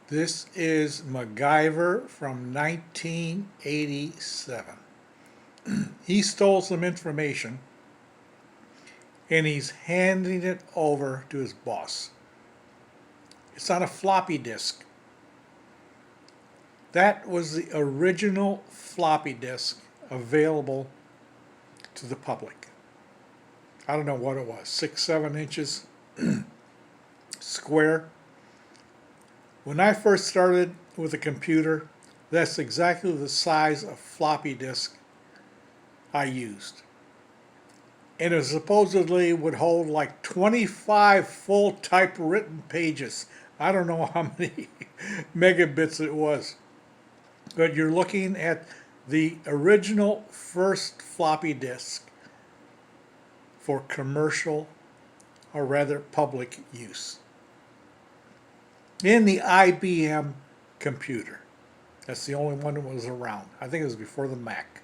This is MacGyver from 1987. He stole some information and he's handing it over to his boss. It's on a floppy disk. That was the original floppy disk available to the public. I don't know what it was, 6-7 inches square. When I first started with a computer, that's exactly the size of floppy disk I used. And it supposedly would hold like 25 full typewritten pages. I don't know how many megabits it was. But you're looking at the original first floppy disk for commercial, or rather public use. In the IBM computer. That's the only one that was around. I think it was before the Mac.